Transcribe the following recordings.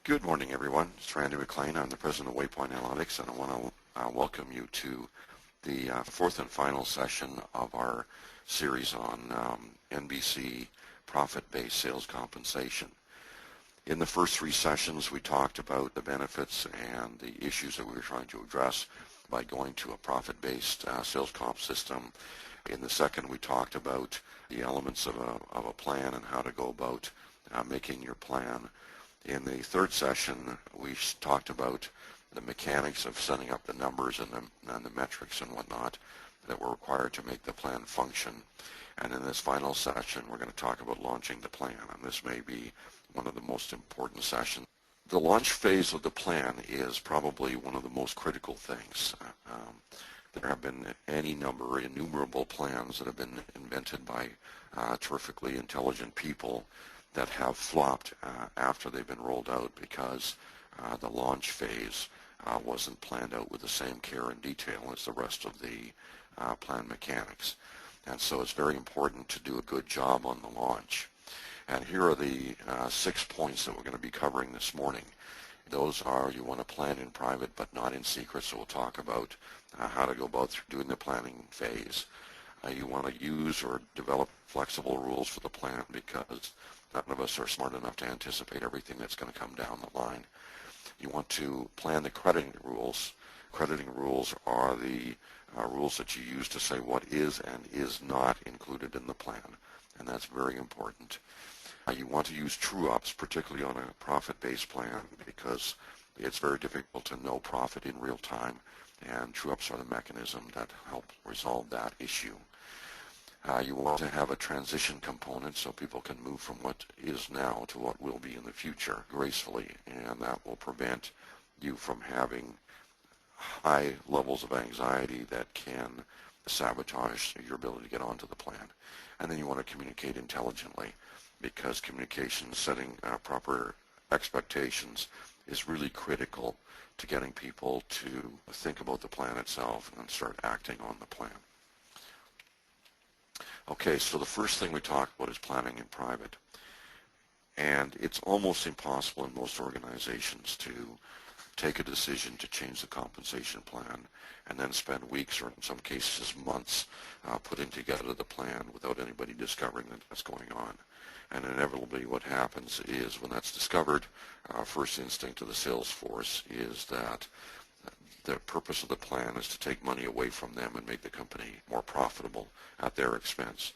Good morning, everyone. It's Randy McLean. I'm the president of WayPoint Analytics, and I want to welcome you to the fourth and final session of our series on NBC profit-based sales compensation. In the first three sessions, we talked about the benefits and the issues that we were trying to address by going to a profit-based sales comp system. In the second, we talked about the elements of a plan and how to go about making your plan. In the third session, we talked about the mechanics of setting up the numbers and the metrics and whatnot that were required to make the plan function. And in this final session, we're going to talk about launching the plan, and this may be one of the most important sessions. The launch phase of the plan is probably one of the most critical things. There have been innumerable plans that have been invented by terrifically intelligent people that have flopped after they've been rolled out because the launch phase wasn't planned out with the same care and detail as the rest of the plan mechanics. And so it's very important to do a good job on the launch. And here are the 6 points that we're going to be covering this morning. Those are, you want to plan in private but not in secret, so we'll talk about how to go about doing the planning phase. You want to use or develop flexible rules for the plan because none of us are smart enough to anticipate everything that's going to come down the line. You want to plan the crediting rules. Crediting rules are the rules that you use to say what is and is not included in the plan, and that's very important. You want to use true-ups, particularly on a profit-based plan, because it's very difficult to know profit in real time, and true-ups are the mechanism that help resolve that issue. You want to have a transition component so people can move from what is now to what will be in the future gracefully, and that will prevent you from having high levels of anxiety that can sabotage your ability to get onto the plan. And then you want to communicate intelligently, because communication, setting proper expectations is really critical to getting people to think about the plan itself and start acting on the plan. Okay, so the first thing we talk about is planning in private. And it's almost impossible in most organizations to take a decision to change the compensation plan and then spend weeks or in some cases months putting together the plan without anybody discovering that that's going on. And inevitably what happens is when that's discovered, first instinct of the sales force is that the purpose of the plan is to take money away from them and make the company more profitable at their expense.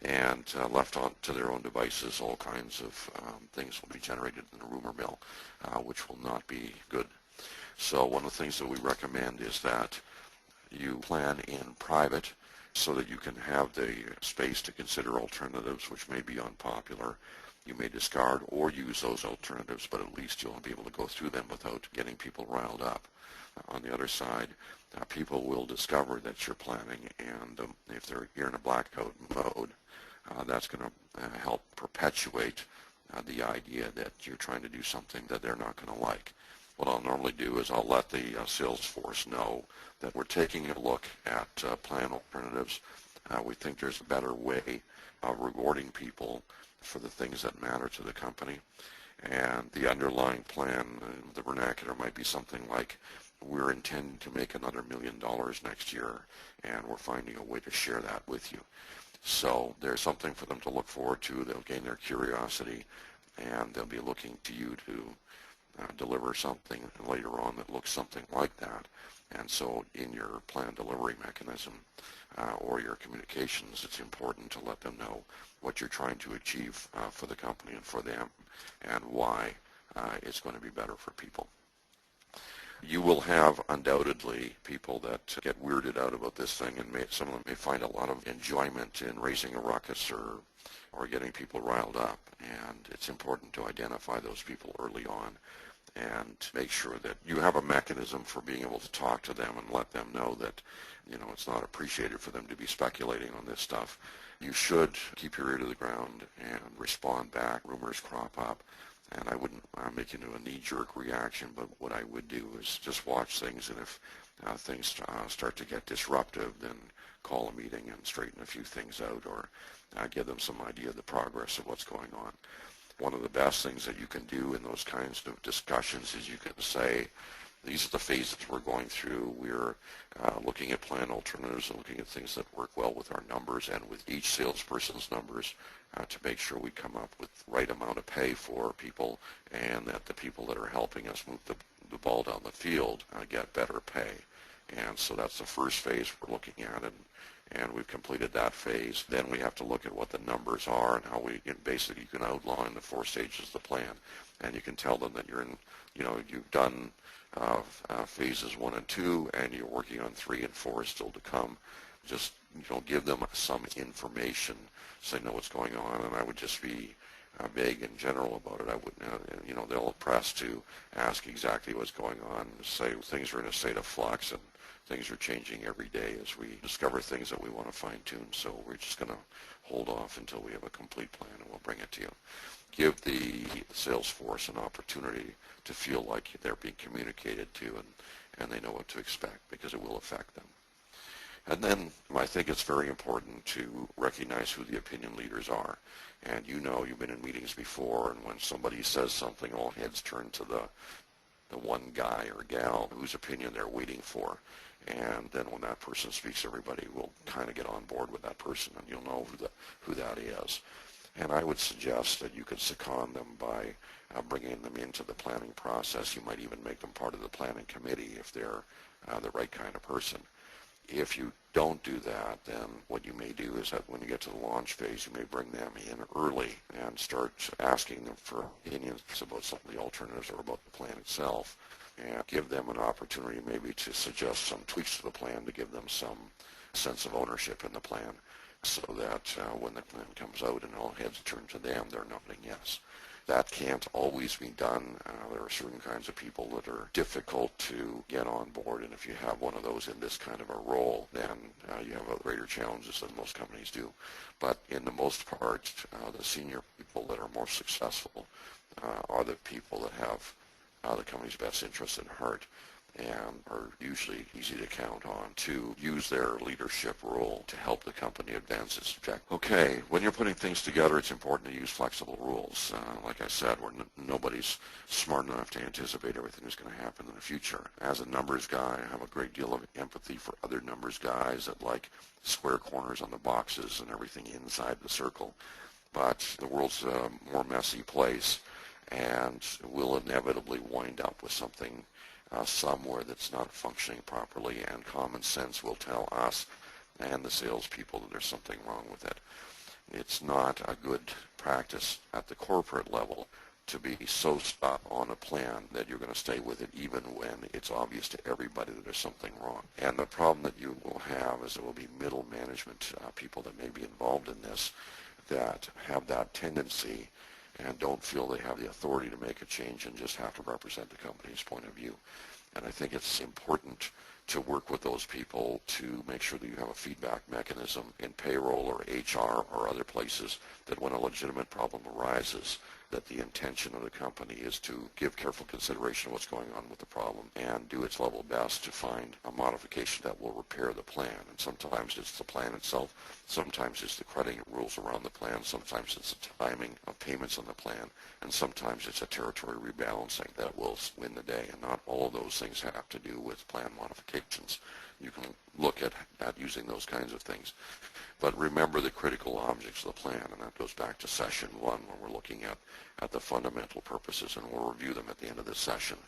And left on to their own devices, all kinds of things will be generated in the rumor mill, which will not be good. So one of the things that we recommend is that you plan in private so that you can have the space to consider alternatives which may be unpopular. You may discard or use those alternatives, but at least you'll be able to go through them without getting people riled up. On the other side, people will discover that you're planning, and if you're in a blackout mode, that's going to help perpetuate the idea that you're trying to do something that they're not going to like. What I'll normally do is I'll let the sales force know that we're taking a look at plan alternatives. We think there's a better way of rewarding people for the things that matter to the company. And the underlying plan, the vernacular might be something like, we're intending to make another $1 million next year, and we're finding a way to share that with you. So there's something for them to look forward to. They'll gain their curiosity, and they'll be looking to you to deliver something later on that looks something like that. And so in your plan delivery mechanism or your communications, it's important to let them know what you're trying to achieve for the company and for them, and why it's going to be better for people. You will have undoubtedly people that get weirded out about this thing, and some of them may find a lot of enjoyment in raising a ruckus or getting people riled up. And it's important to identify those people early on and make sure that you have a mechanism for being able to talk to them and let them know that, it's not appreciated for them to be speculating on this stuff. You should keep your ear to the ground and respond back. Rumors crop up. And I wouldn't make it into a knee-jerk reaction, but what I would do is just watch things, and if things start to get disruptive, then call a meeting and straighten a few things out, or give them some idea of the progress of what's going on. One of the best things that you can do in those kinds of discussions is you can say, these are the phases we're going through. We're looking at plan alternatives and looking at things that work well with our numbers and with each salesperson's numbers to make sure we come up with the right amount of pay for people and that the people that are helping us move the ball down the field get better pay. And so that's the first phase we're looking at, and we've completed that phase. Then we have to look at what the numbers are and how we can basically, you can outline the 4 stages of the plan, and you can tell them that you're in, you've done phases 1 and 2, and you're working on 3 and 4 still to come. Just give them some information so they know what's going on, and I would just be vague in general about it. I wouldn't, they'll press to ask exactly what's going on, say things are in a state of flux and things are changing every day as we discover things that we want to fine-tune. So we're just going to hold off until we have a complete plan, and we'll bring it to you. Give the sales force an opportunity to feel like they're being communicated to and they know what to expect, because it will affect them. And then I think it's very important to recognize who the opinion leaders are. And you've been in meetings before, and when somebody says something, all heads turn to the one guy or gal whose opinion they're waiting for. And then when that person speaks, everybody will kind of get on board with that person, and you'll know who that is. And I would suggest that you could second them by bringing them into the planning process. You might even make them part of the planning committee if they're the right kind of person. If you don't do that, then what you may do is that when you get to the launch phase, you may bring them in early and start asking them for opinions about some of the alternatives or about the plan itself, and give them an opportunity maybe to suggest some tweaks to the plan to give them some sense of ownership in the plan, so that when the plan comes out and all heads turn to them, they're nodding yes. That can't always be done. There are certain kinds of people that are difficult to get on board, and if you have one of those in this kind of a role, then you have greater challenges than most companies do. But in the most part, the senior people that are more successful are the people that have the company's best interests at heart and are usually easy to count on to use their leadership role to help the company advance its objectives. Okay, when you're putting things together, it's important to use flexible rules. Like I said, nobody's smart enough to anticipate everything that's going to happen in the future. As a numbers guy, I have a great deal of empathy for other numbers guys that like square corners on the boxes and everything inside the circle. But the world's a more messy place, and we'll inevitably wind up with something somewhere that's not functioning properly, and common sense will tell us and the salespeople that there's something wrong with it. It's not a good practice at the corporate level to be so stuck on a plan that you're going to stay with it even when it's obvious to everybody that there's something wrong. And the problem that you will have is there will be middle management people that may be involved in this that have that tendency and don't feel they have the authority to make a change and just have to represent the company's point of view. And I think it's important to work with those people to make sure that you have a feedback mechanism in payroll or HR or other places, that when a legitimate problem arises, that the intention of the company is to give careful consideration of what's going on with the problem and do its level best to find a modification that will repair the plan. And sometimes it's the plan itself, sometimes it's the crediting rules around the plan, sometimes it's the timing of payments on the plan, and sometimes it's a territory rebalancing that will win the day. And not all of those things have to do with plan modifications. You can look at using those kinds of things. But remember the critical objects of the plan, and that goes back to session 1 when we're looking at the fundamental purposes, and we'll review them at the end of this session.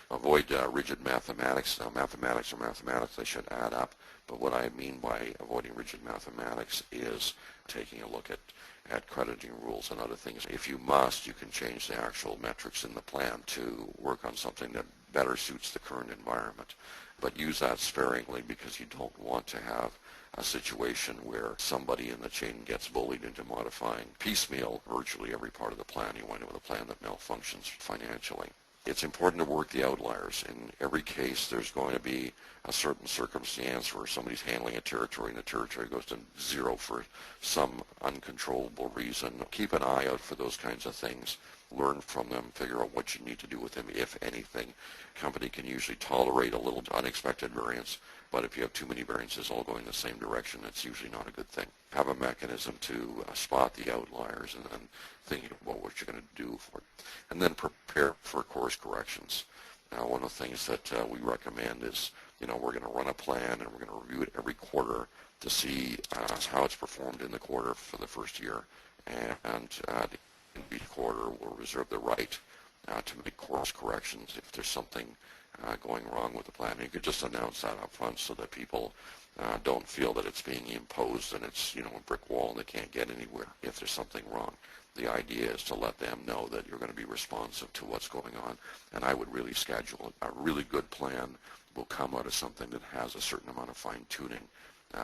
Avoid rigid mathematics. Now, mathematics are mathematics. They should add up. But what I mean by avoiding rigid mathematics is taking a look at crediting rules and other things. If you must, you can change the actual metrics in the plan to work on something that better suits the current environment. But use that sparingly, because you don't want to have a situation where somebody in the chain gets bullied into modifying piecemeal virtually every part of the plan. You wind up with a plan that malfunctions financially. It's important to work the outliers. In every case, there's going to be a certain circumstance where somebody's handling a territory and the territory goes to 0 for some uncontrollable reason. Keep an eye out for those kinds of things learn from them, figure out what you need to do with them, if anything. Company can usually tolerate a little unexpected variance, but if you have too many variances all going the same direction, it's usually not a good thing. Have a mechanism to spot the outliers and then think about what you're going to do for it. And then prepare for course corrections. Now, one of the things that we recommend is, we're going to run a plan and we're going to review it every quarter to see how it's performed in the quarter for the first year. And in each quarter, we'll reserve the right to make course corrections if there's something going wrong with the plan. And you could just announce that up front so that people don't feel that it's being imposed and it's, a brick wall and they can't get anywhere if there's something wrong. The idea is to let them know that you're going to be responsive to what's going on, and I would really schedule it. A really good plan will come out of something that has a certain amount of fine-tuning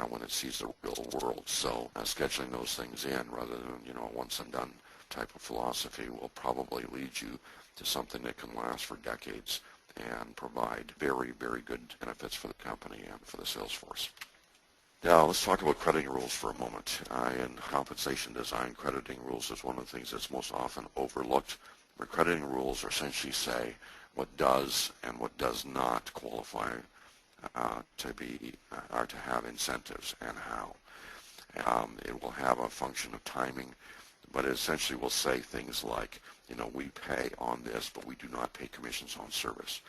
when it sees the real world. So scheduling those things in rather than, a once-and-done type of philosophy will probably lead you to something that can last for decades and provide very, very good benefits for the company and for the sales force. Now, let's talk about crediting rules for a moment. In compensation design, crediting rules is one of the things that's most often overlooked. Where crediting rules essentially say what does and what does not qualify to have incentives and how. It will have a function of timing, but it essentially will say things like, we pay on this, but we do not pay commissions on service.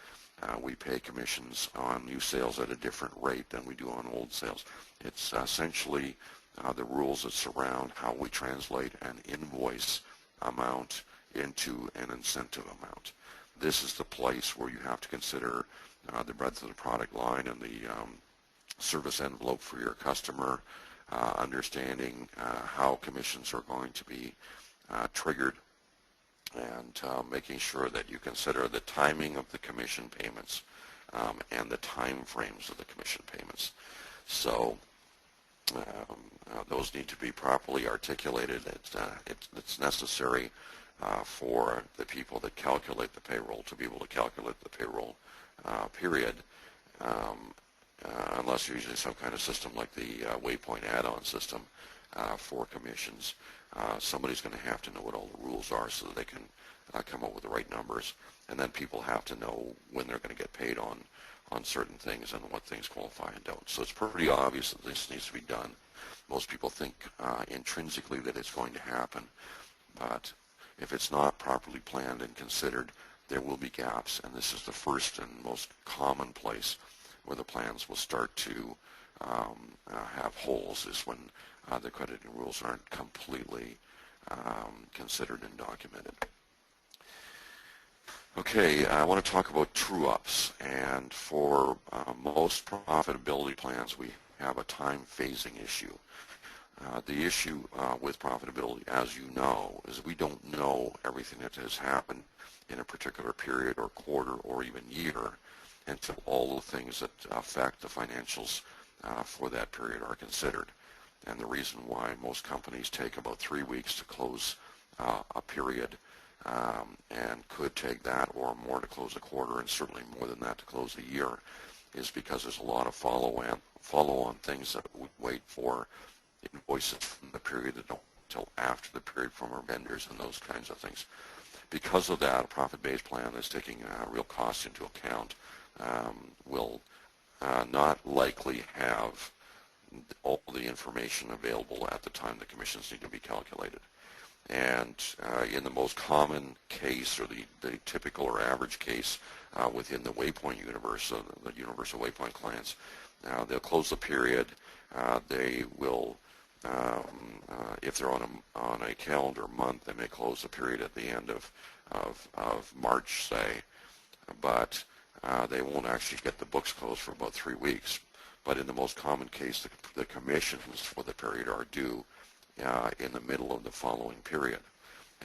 We pay commissions on new sales at a different rate than we do on old sales. It's essentially the rules that surround how we translate an invoice amount into an incentive amount. This is the place where you have to consider the breadth of the product line and the service envelope for your customer, understanding how commissions are going to be triggered, and making sure that you consider the timing of the commission payments and the time frames of the commission payments. So those need to be properly articulated. It's necessary for the people that calculate the payroll to be able to calculate the payroll period, unless you're using some kind of system like the WayPoint add-on system for commissions. Somebody's going to have to know what all the rules are so that they can come up with the right numbers. And then people have to know when they're going to get paid on certain things and what things qualify and don't. So it's pretty obvious that this needs to be done. Most people think intrinsically that it's going to happen, but if it's not properly planned and considered, there will be gaps, and this is the first and most common place where the plans will start to have holes, is when the crediting rules aren't completely considered and documented. Okay, I want to talk about true-ups, and for most profitability plans, we have a time phasing issue. The issue with profitability, as you know, is we don't know everything that has happened in a particular period or quarter or even year until all the things that affect the financials for that period are considered. And the reason why most companies take about 3 weeks to close a period and could take that or more to close a quarter, and certainly more than that to close a year, is because there's a lot of follow-on things that we wait for invoices from the period that don't until after the period from our vendors and those kinds of things. Because of that, a profit-based plan that's taking real costs into account will not likely have all the information available at the time the commissions need to be calculated. And in the most common case, or the typical or average case within the WayPoint universe, so the universe of WayPoint clients, they'll close the period. They will, if they're on a calendar month, they may close the period at the end of March, say, but they won't actually get the books closed for about 3 weeks. But in the most common case, the commissions for the period are due in the middle of the following period.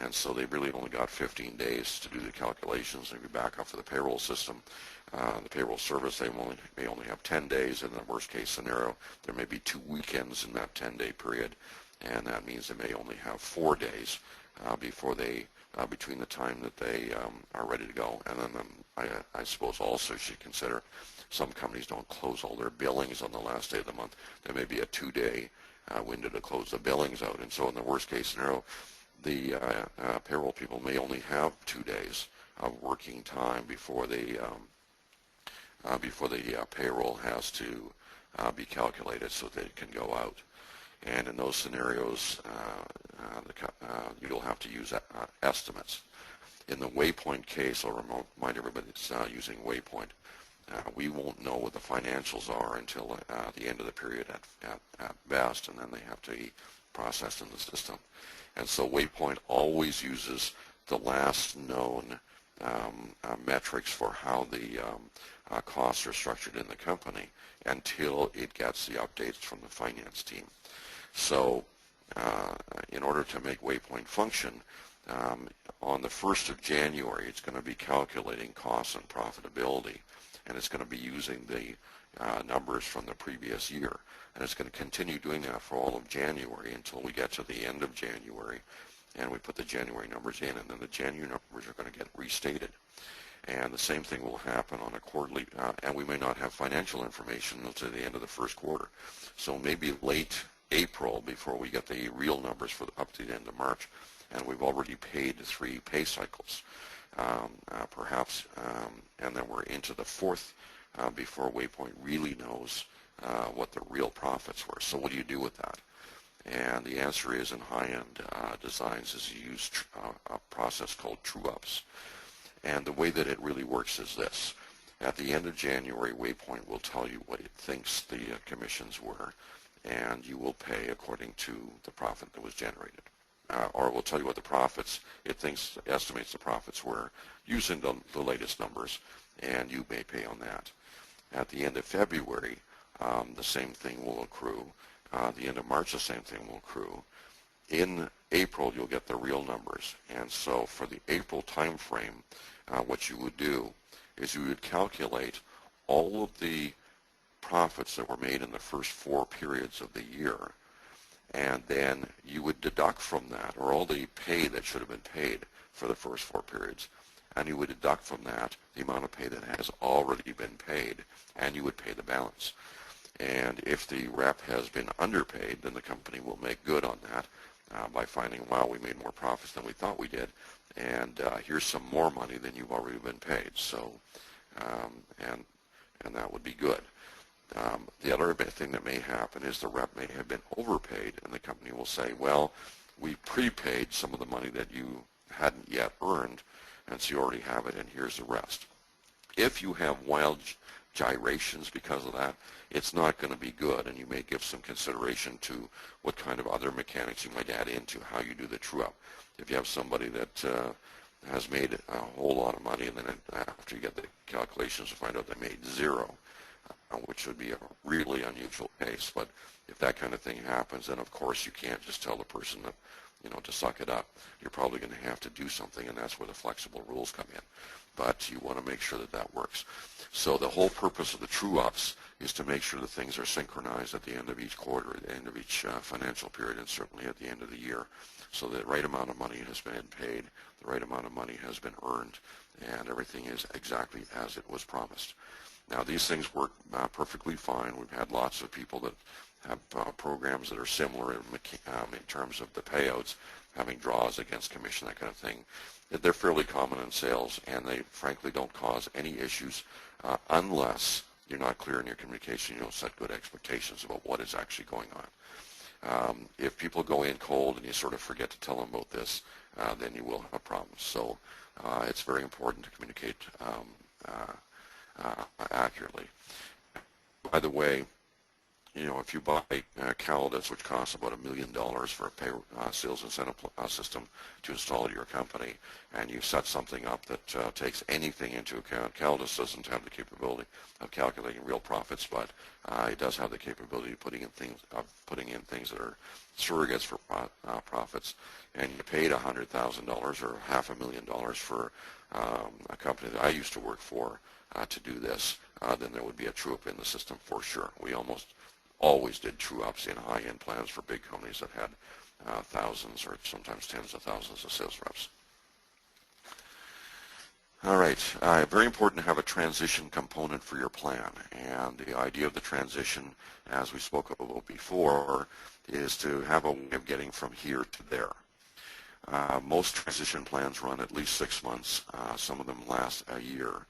And so they've really only got 15 days to do the calculations and be back up for the payroll system. The payroll service, they may only have 10 days. In the worst case scenario, there may be 2 weekends in that 10-day period, and that means they may only have 4 days between the time that they are ready to go. And then I suppose also should consider some companies don't close all their billings on the last day of the month. There may be a 2-day window to close the billings out, and so in the worst case scenario, the payroll people may only have 2 days of working time before the payroll has to be calculated so that it can go out. And in those scenarios, you'll have to use estimates. In the WayPoint case, I'll remind everybody it's using WayPoint. We won't know what the financials are until the end of the period at best, and then they have to be processed in the system. And so WayPoint always uses the last known metrics for how the costs are structured in the company until it gets the updates from the finance team. So in order to make WayPoint function, on the 1st of January, it's going to be calculating costs and profitability, and it's going to be using the numbers from the previous year. And it's going to continue doing that for all of January until we get to the end of January, and we put the January numbers in, and then the January numbers are going to get restated. And the same thing will happen on a quarterly, and we may not have financial information until the end of the first quarter. So maybe late April before we get the real numbers for up to the end of March, and we've already paid 3 pay cycles, perhaps, and then we're into the 4th before WayPoint really knows what the real profits were. So what do you do with that? And the answer is, in high-end designs, is you use a process called true-ups. And the way that it really works is this. At the end of January, WayPoint will tell you what it thinks the commissions were, and you will pay according to the profit that was generated. Or it will tell you what the profits it thinks estimates the profits were using the latest numbers, and you may pay on that. At the end of February, the same thing will accrue. The end of March, the same thing will accrue. In April, you'll get the real numbers. And so for the April time frame, what you would do is you would calculate all of the profits that were made in the first 4 periods of the year, and then you would deduct from that, or all the pay that should have been paid for the first 4 periods, and you would deduct from that the amount of pay that has already been paid, and you would pay the balance. And if the rep has been underpaid, then the company will make good on that by finding, wow, we made more profits than we thought we did, and here's some more money than you've already been paid. So, and that would be good. The other thing that may happen is the rep may have been overpaid, and the company will say, well, we prepaid some of the money that you hadn't yet earned, and so you already have it, and here's the rest. If you have wild gyrations because of that, it's not going to be good, and you may give some consideration to what kind of other mechanics you might add into how you do the true-up. If you have somebody that has made a whole lot of money, and then after you get the calculations, you find out they made 0, which would be a really unusual case. But if that kind of thing happens, then of course you can't just tell the person that, to suck it up. You're probably going to have to do something, and that's where the flexible rules come in. But you want to make sure that that works. So the whole purpose of the true-ups is to make sure that things are synchronized at the end of each quarter, at the end of each financial period, and certainly at the end of the year, so the right amount of money has been paid, the right amount of money has been earned, and everything is exactly as it was promised. Now, these things work perfectly fine. We've had lots of people that have programs that are similar in terms of the payouts, having draws against commission, that kind of thing. They're fairly common in sales, and they frankly don't cause any issues unless you're not clear in your communication. You don't set good expectations about what is actually going on. If people go in cold and you sort of forget to tell them about this, then you will have problems. So it's very important to communicate accurately. By the way, if you buy Caldas, which costs about $1 million for a pay sales incentive system to install at your company, and you set something up that takes anything into account, Caldas doesn't have the capability of calculating real profits, but it does have the capability of putting in things that are surrogates for profits. And you paid $100,000 or $500,000 for a company that I used to work for to do this, then there would be a true-up in the system for sure. We almost always did true-ups in high-end plans for big companies that had thousands or sometimes tens of thousands of sales reps. All right, very important to have a transition component for your plan. And the idea of the transition, as we spoke about before, is to have a way of getting from here to there. Most transition plans run at least 6 months. Some of them last a year.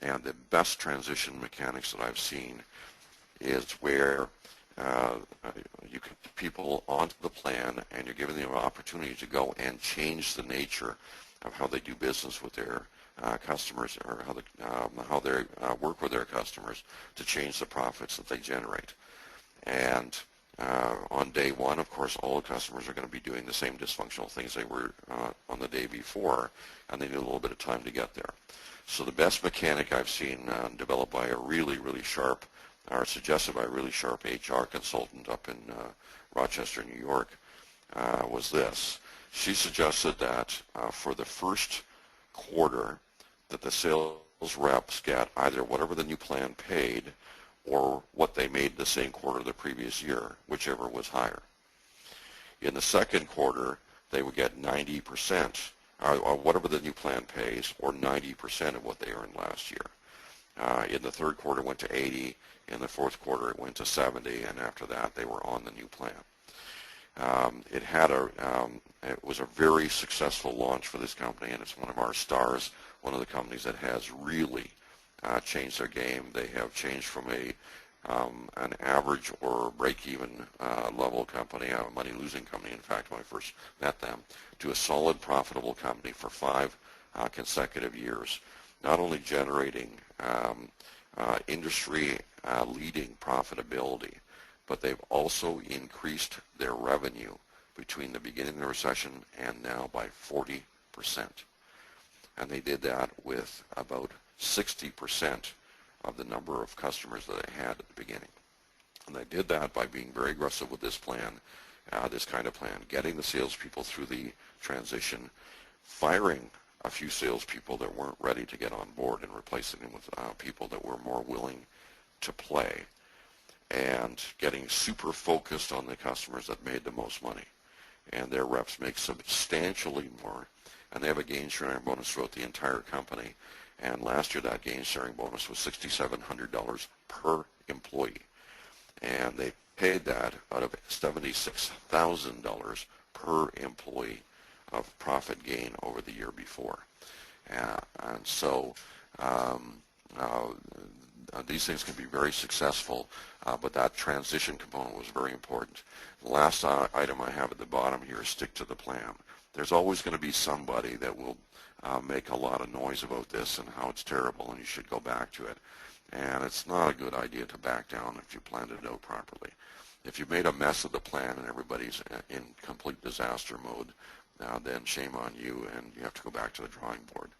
And the best transition mechanics that I've seen is where you can put people onto the plan and you're giving them an opportunity to go and change the nature of how they do business with their customers, or how they work with their customers, to change the profits that they generate. And on day one, of course, all the customers are going to be doing the same dysfunctional things they were on the day before, and they need a little bit of time to get there. So the best mechanic I've seen developed by a really, really sharp, or suggested by a really sharp HR consultant up in Rochester, New York, was this. She suggested that for the first quarter, that the sales reps get either whatever the new plan paid or what they made the same quarter the previous year, whichever was higher. In the second quarter, they would get 90%, or whatever the new plan pays, or 90% of what they earned last year. In the third quarter, it went to 80. In the fourth quarter, it went to 70, and after that, they were on the new plan. It was a very successful launch for this company, and it's one of our stars, one of the companies that has really changed their game. They have changed from an average or break-even level company, a money-losing company, in fact, when I first met them, to a solid, profitable company for 5 consecutive years, not only generating industry-leading profitability, but they've also increased their revenue between the beginning of the recession and now by 40%. And they did that with about 60% of the number of customers that they had at the beginning. And they did that by being very aggressive with this plan, this kind of plan, getting the salespeople through the transition, firing a few salespeople that weren't ready to get on board and replacing them with people that were more willing to play, and getting super focused on the customers that made the most money. And their reps make substantially more, and they have a gain sharing bonus throughout the entire company. And last year, that gain sharing bonus was $6,700 per employee. And they paid that out of $76,000 per employee of profit gain over the year before. And so these things can be very successful, but that transition component was very important. The last item I have at the bottom here is stick to the plan. There's always going to be somebody that will make a lot of noise about this and how it's terrible and you should go back to it. And it's not a good idea to back down if you planned it out properly. If you made a mess of the plan and everybody's in complete disaster mode, then shame on you, and you have to go back to the drawing board.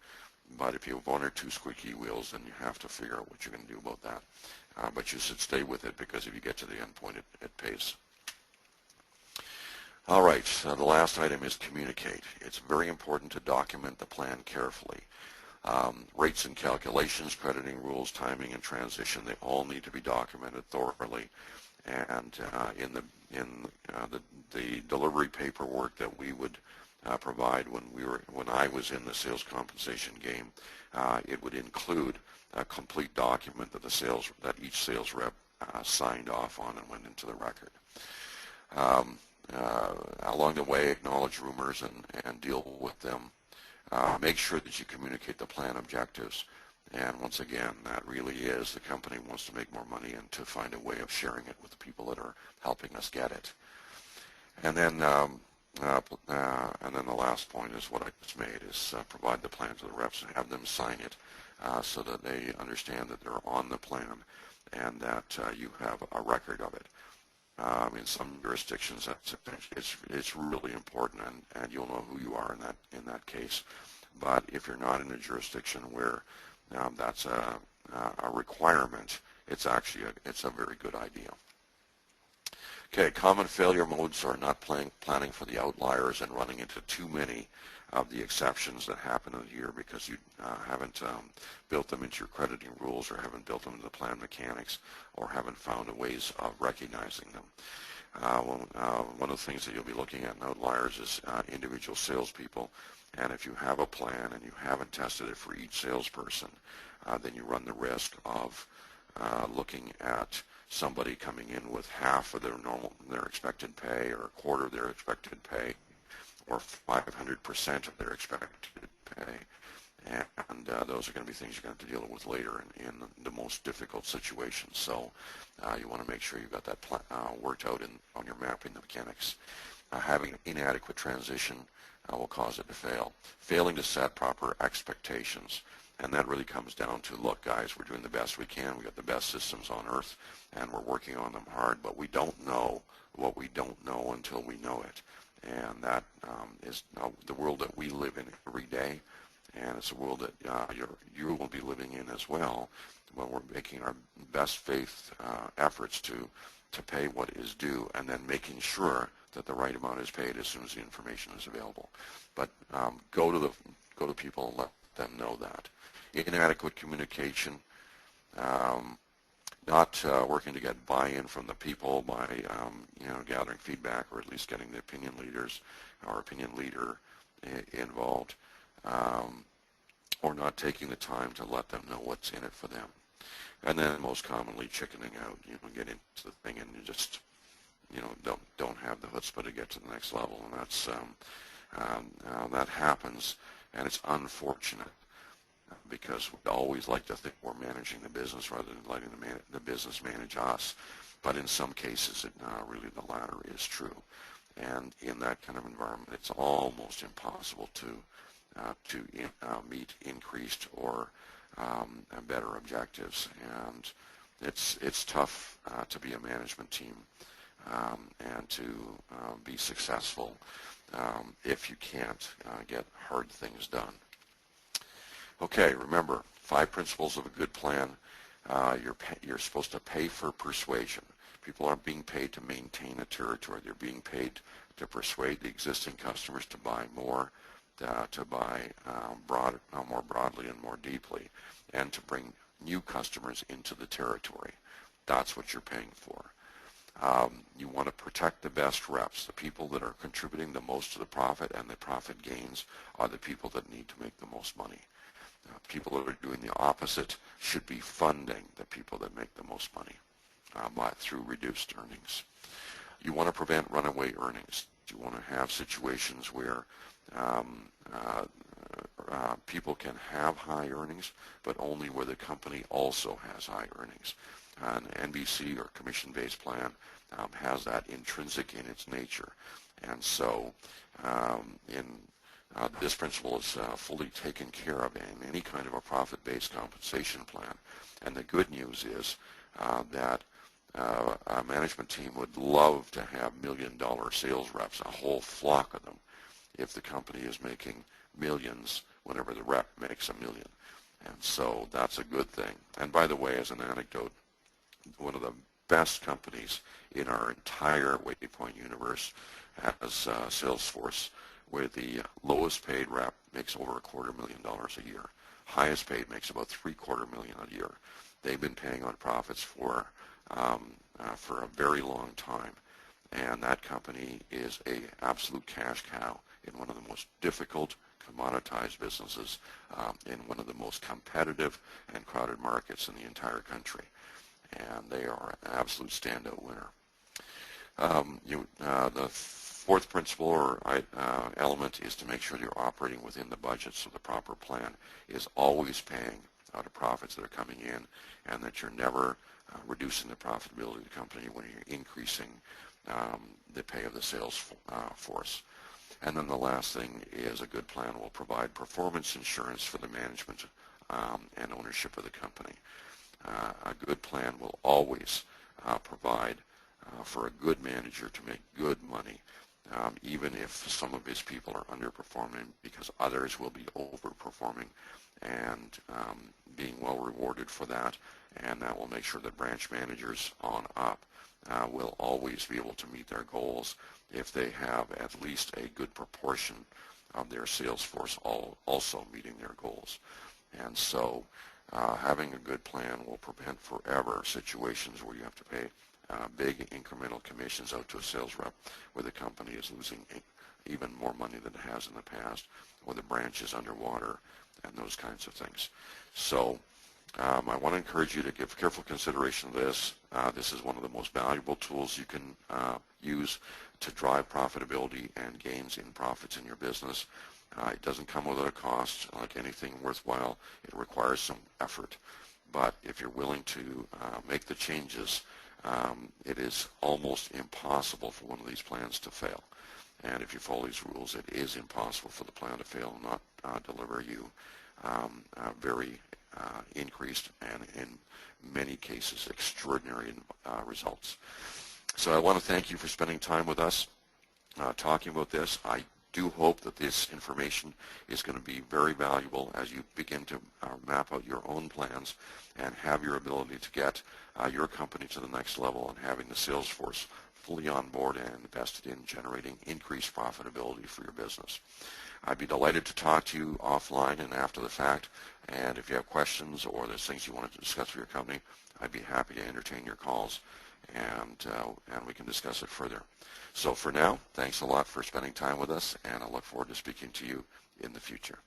But if you have 1 or 2 squeaky wheels, then you have to figure out what you're going to do about that. But you should stay with it, because if you get to the end point, it pays. All right, the last item is communicate. It's very important to document the plan carefully. Rates and calculations, crediting rules, timing, and transition, they all need to be documented thoroughly. And in the delivery paperwork that we would provide when I was in the sales compensation game, it would include a complete document that each sales rep signed off on and went into the record. Along the way, acknowledge rumors and deal with them. Make sure that you communicate the plan objectives. And once again, that really is, the company wants to make more money and to find a way of sharing it with the people that are helping us get it. And then the last point is what I just made, is provide the plan to the reps and have them sign it so that they understand that they're on the plan and that you have a record of it. In some jurisdictions, it's really important, and you'll know who you are in that case. But if you're not in a jurisdiction where that's a requirement, it's a very good idea. Okay, common failure modes are not planning for the outliers and running into too many of the exceptions that happen in a year because you haven't built them into your crediting rules, or haven't built them into the plan mechanics, or haven't found ways of recognizing them. One of the things that you'll be looking at in outliers is individual salespeople. And if you have a plan and you haven't tested it for each salesperson, then you run the risk of looking at somebody coming in with half of their expected pay, or a quarter of their expected pay, or 500% of their expected pay. And those are going to be things you're going to have to deal with later in the most difficult situations. So you want to make sure you've got that worked out on your mapping the mechanics. Having an inadequate transition will cause it to fail. Failing to set proper expectations. And that really comes down to, look, guys, we're doing the best we can. We've got the best systems on earth, and we're working on them hard, but we don't know what we don't know until we know it. And that is the world that we live in every day, and it's a world that you will be living in as well when we're making our best faith efforts to pay what is due, and then making sure that the right amount is paid as soon as the information is available. But go to people and let them know that. Inadequate communication, not working to get buy-in from the people by gathering feedback, or at least getting the opinion leaders or opinion leader involved, or not taking the time to let them know what's in it for them. And then most commonly chickening out, get into the thing and you just don't have the chutzpah to get to the next level, and that's that happens, and it's unfortunate because we always like to think we're managing the business rather than letting the business manage us. But in some cases, really the latter is true. And in that kind of environment, it's almost impossible to meet increased or better objectives. And it's tough to be a management team and to be successful if you can't get hard things done. Okay, remember, 5 principles of a good plan. You're supposed to pay for persuasion. People aren't being paid to maintain a territory. They're being paid to persuade the existing customers to buy more, to buy more broadly and more deeply, and to bring new customers into the territory. That's what you're paying for. You want to protect the best reps. The people that are contributing the most to the profit and the profit gains are the people that need to make the most money. People that are doing the opposite should be funding the people that make the most money through reduced earnings. You want to prevent runaway earnings. You want to have situations where people can have high earnings, but only where the company also has high earnings. An NBC or commission-based plan has that intrinsic in its nature. And so this principle is fully taken care of in any kind of a profit-based compensation plan. And the good news is that a management team would love to have million-dollar sales reps, a whole flock of them, if the company is making millions whenever the rep makes $1 million. And so that's a good thing. And by the way, as an anecdote, one of the best companies in our entire WayPoint universe has Salesforce, where the lowest paid rep makes over $250,000 a year. Highest paid makes about $750,000 a year. They've been paying on profits for a very long time, and that company is a absolute cash cow in one of the most difficult commoditized businesses in one of the most competitive and crowded markets in the entire country, and they are an absolute standout winner. The fourth principle or element is to make sure you're operating within the budget, so the proper plan is always paying out of profits that are coming in, and that you're never reducing the profitability of the company when you're increasing the pay of the sales force. And then the last thing is a good plan will provide performance insurance for the management and ownership of the company. A good plan will always provide for a good manager to make good money, even if some of his people are underperforming, because others will be overperforming and being well rewarded for that. And that will make sure that branch managers on up will always be able to meet their goals if they have at least a good proportion of their sales force also meeting their goals. And so having a good plan will prevent forever situations where you have to pay big incremental commissions out to a sales rep where the company is losing even more money than it has in the past, or the branch is underwater, and those kinds of things. So I want to encourage you to give careful consideration to this. This is one of the most valuable tools you can use to drive profitability and gains in profits in your business. It doesn't come without a cost. Like anything worthwhile, it requires some effort. But if you're willing to make the changes, it is almost impossible for one of these plans to fail. And if you follow these rules, it is impossible for the plan to fail and not deliver you very increased and, in many cases, extraordinary results. So I want to thank you for spending time with us talking about this. I do hope that this information is going to be very valuable as you begin to map out your own plans and have your ability to get your company to the next level and having the sales force fully on board and invested in generating increased profitability for your business. I'd be delighted to talk to you offline and after the fact, and if you have questions or there's things you wanted to discuss with your company, I'd be happy to entertain your calls and we can discuss it further. So for now, thanks a lot for spending time with us, and I look forward to speaking to you in the future.